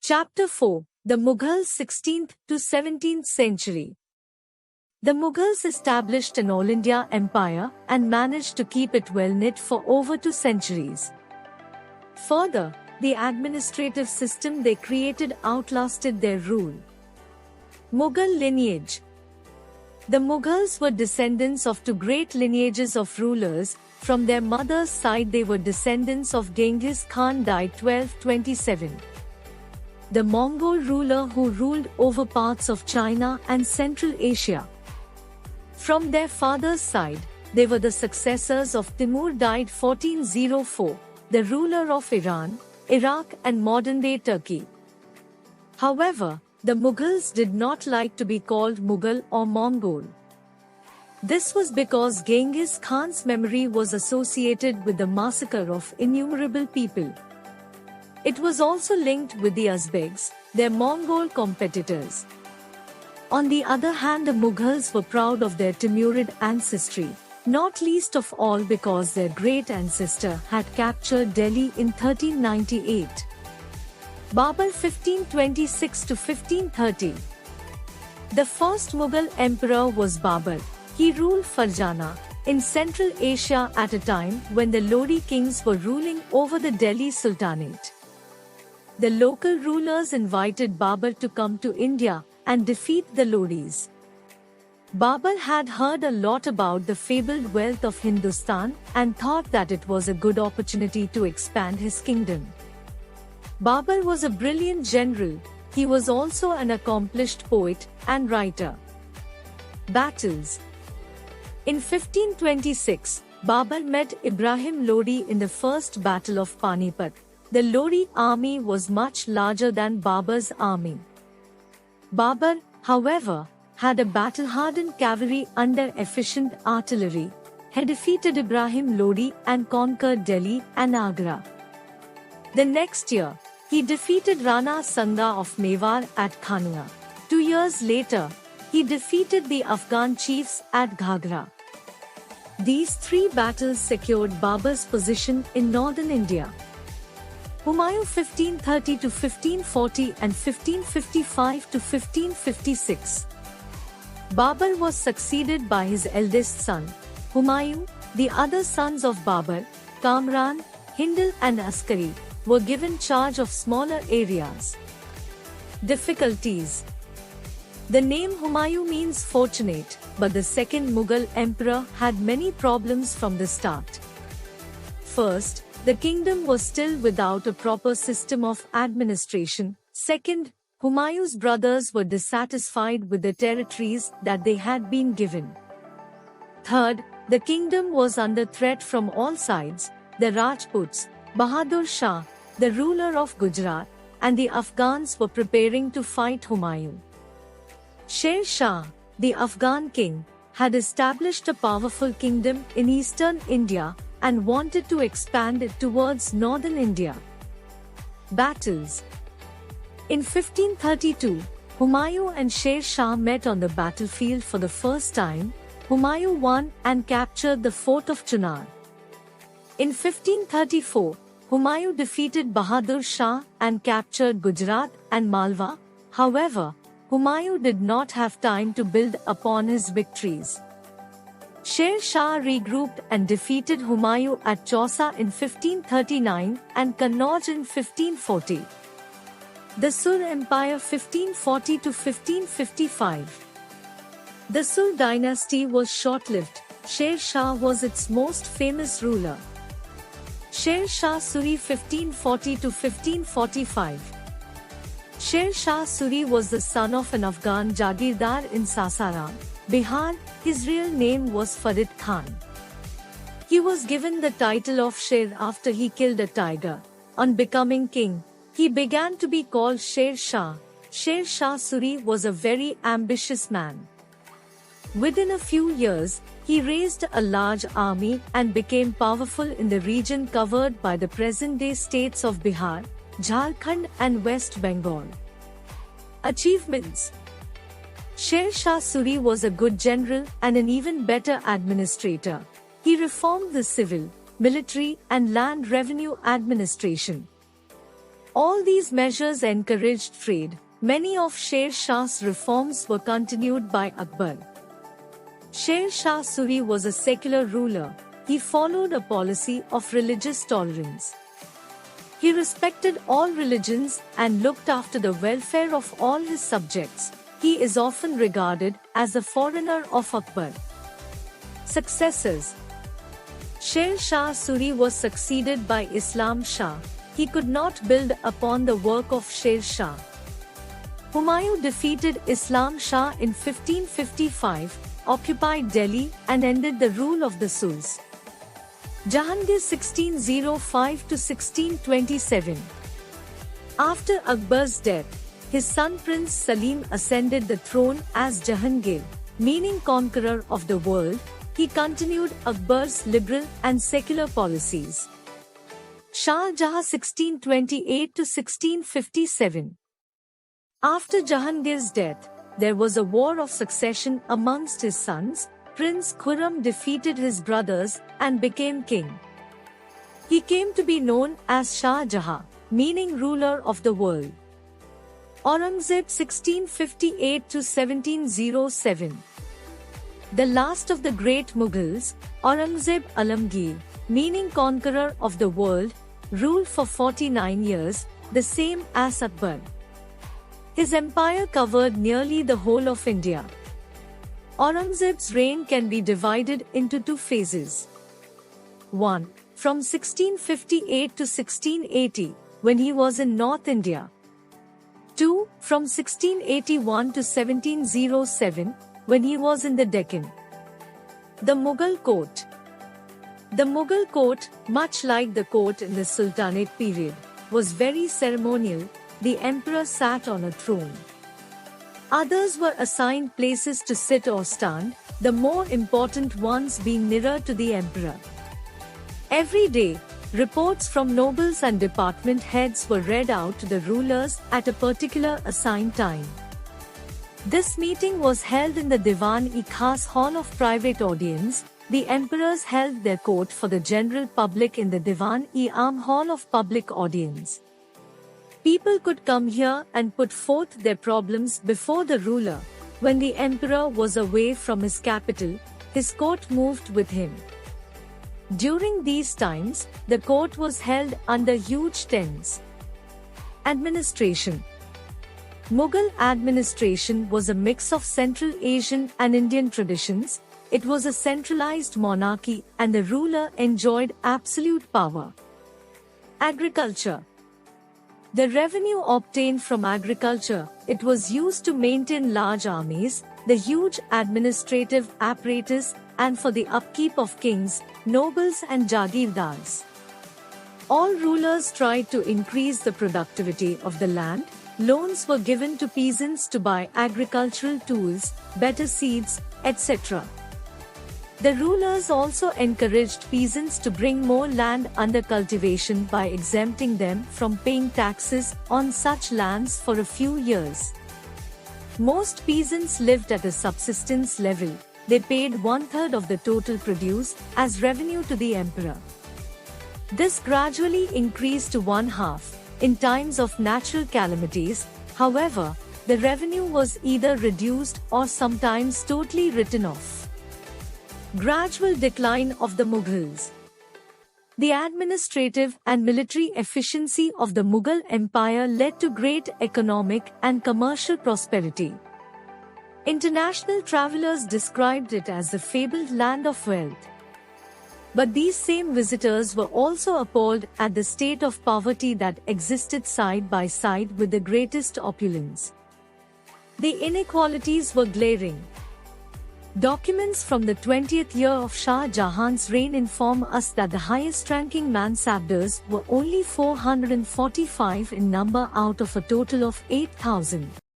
Chapter 4. The Mughals 16th to 17th century. The Mughals established an all-India empire and managed to keep it well-knit for over 2 centuries. Further, the administrative system they created outlasted their rule. Mughal lineage. The Mughals were descendants of 2 great lineages of rulers. From their mother's side they were descendants of Genghis Khan, died 1227. The Mongol ruler who ruled over parts of China and Central Asia. From their father's side, they were the successors of Timur, died 1404, the ruler of Iran, Iraq and modern-day Turkey. However, the Mughals did not like to be called Mughal or Mongol. This was because Genghis Khan's memory was associated with the massacre of innumerable people. It was also linked with the Uzbeks, their Mongol competitors. On the other hand, the Mughals were proud of their Timurid ancestry, not least of all because their great ancestor had captured Delhi in 1398. Babur 1526 to 1530. The first Mughal emperor was Babur. He ruled Fargana in Central Asia at a time when the Lodi kings were ruling over the Delhi Sultanate. The local rulers invited Babur to come to India and defeat the Lodis. Babur had heard a lot about the fabled wealth of Hindustan and thought that it was a good opportunity to expand his kingdom. Babur was a brilliant general. He was also an accomplished poet and writer. Battles. In 1526, Babur met Ibrahim Lodi in the first battle of Panipat. The Lodi army was much larger than Babur's army. Babur, however, had a battle-hardened cavalry under efficient artillery. He defeated Ibrahim Lodi and conquered Delhi and Agra. The next year, he defeated Rana Sanga of Mewar at Khanua. 2 years later, he defeated the Afghan chiefs at Ghagra. These 3 battles secured Babur's position in northern India. Humayun 1530 to 1540 and 1555 to 1556. Babur was succeeded by his eldest son, Humayun. The other sons of Babur, Kamran, Hindal and Askari, were given charge of smaller areas. Difficulties. The name Humayun means fortunate, but the second Mughal emperor had many problems from the start. First, the kingdom was still without a proper system of administration. Second, Humayun's brothers were dissatisfied with the territories that they had been given. Third, the kingdom was under threat from all sides. The Rajputs, Bahadur Shah, the ruler of Gujarat, and the Afghans were preparing to fight Humayun. Sher Shah, the Afghan king, had established a powerful kingdom in eastern India and wanted to expand it towards northern India. Battles. In 1532, Humayun and Sher Shah met on the battlefield for the first time. Humayun won and captured the fort of Chunar. In 1534, Humayun defeated Bahadur Shah and captured Gujarat and Malwa. However, Humayun did not have time to build upon his victories. Sher Shah regrouped and defeated Humayun at Chausa in 1539 and Kannauj in 1540. The Sur Empire 1540 to 1555. The Sur dynasty was short-lived. Sher Shah was its most famous ruler. Sher Shah Suri 1540 to 1545. Sher Shah Suri was the son of an Afghan Jagirdar in Sasaram, Bihar. His real name was Farid Khan. He was given the title of Sher after he killed a tiger. On becoming king, he began to be called Sher Shah. Sher Shah Suri was a very ambitious man. Within a few years, he raised a large army and became powerful in the region covered by the present-day states of Bihar, Jharkhand and West Bengal. Achievements. Sher Shah Suri was a good general and an even better administrator. He reformed the civil, military and land revenue administration. All these measures encouraged trade. Many of Sher Shah's reforms were continued by Akbar. Sher Shah Suri was a secular ruler. He followed a policy of religious tolerance. He respected all religions and looked after the welfare of all his subjects. He is often regarded as a forerunner of Akbar. Successors. Sher Shah Suri was succeeded by Islam Shah. He could not build upon the work of Sher Shah. Humayun defeated Islam Shah in 1555, occupied Delhi and ended the rule of the Sultan. Jahangir 1605 to 1627. After Akbar's death, his son Prince Salim ascended the throne as Jahangir, meaning conqueror of the world. He continued Akbar's liberal and secular policies. Shah Jahan 1628 to 1657. After Jahangir's death, there was a war of succession amongst his sons. Prince Khurram defeated his brothers and became king. He came to be known as Shah Jahan, meaning ruler of the world. Aurangzeb 1658 to 1707. The last of the great Mughals, Aurangzeb Alamgir, meaning conqueror of the world, ruled for 49 years, the same as Akbar. His empire covered nearly the whole of India. Aurangzeb's reign can be divided into two phases. 1. From 1658 to 1680, when he was in North India. 2. From 1681 to 1707, when he was in the Deccan. The Mughal court. The Mughal court, much like the court in the Sultanate period, was very ceremonial. The emperor sat on a throne. Others were assigned places to sit or stand, the more important ones being nearer to the emperor. Every day, reports from nobles and department heads were read out to the rulers at a particular assigned time. This meeting was held in the Diwan-e-Khas hall of private audience. The emperors held their court for the general public in the Diwan-e-Am hall of public audience. People could come here and put forth their problems before the ruler. When the emperor was away from his capital, his court moved with him. During these times, the court was held under huge tents. Administration. Mughal administration was a mix of Central Asian and Indian traditions. It was a centralized monarchy and the ruler enjoyed absolute power. Agriculture. The revenue obtained from agriculture, it was used to maintain large armies, the huge administrative apparatus, and for the upkeep of kings, nobles and jagirdars. All rulers tried to increase the productivity of the land. Loans were given to peasants to buy agricultural tools, better seeds, etc. The rulers also encouraged peasants to bring more land under cultivation by exempting them from paying taxes on such lands for a few years. Most peasants lived at a subsistence level. They paid 1/3 of the total produce as revenue to the emperor. This gradually increased to 1/2 in times of natural calamities. However, the revenue was either reduced or sometimes totally written off. Gradual decline of the Mughals. The administrative and military efficiency of the Mughal Empire led to great economic and commercial prosperity. International travelers described it as the fabled land of wealth. But these same visitors were also appalled at the state of poverty that existed side by side with the greatest opulence. The inequalities were glaring. Documents from the 20th year of Shah Jahan's reign inform us that the highest-ranking mansabdars were only 445 in number out of a total of 8,000.